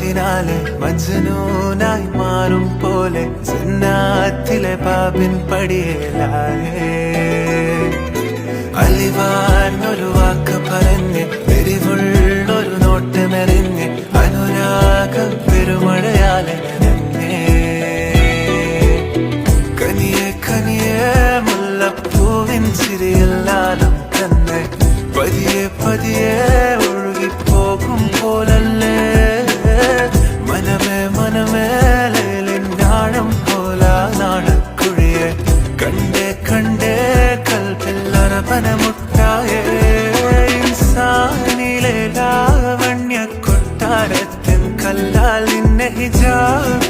പിന്നാലെ മജ്നൂനായി മാറും പോലെ ജന്നാത്തിലെ പാപിൻ പടിയേലായേ അലിവാർന്നൊരു വാക്ക് പറഞ്ഞ് എരിവുള്ളൊരു നോട്ടമെറിഞ്ഞ് അനുരാഗം പെരുമഴയാലെ നനഞ്ഞേ കനിയെ കനിയെ മുല്ലപ്പൂവിൻ ചിരിയില്ലാതും തന്നെ പതിയെ പതിയെ ഒഴുകിപ്പോകും പോലല്ലേ മനമേ മനമേ ലേലിനാഴം പോലാ നാണക്കുഴിയെ കണ്ടേ കണ്ടേ കൽപ്പില്ലറപനമുട്ടായേ ഇൻസാനിലെ ലാവണ്യ കൊട്ടാരത്തിൻ കല്ലാൽ നിന്നെ ഹിജാബ്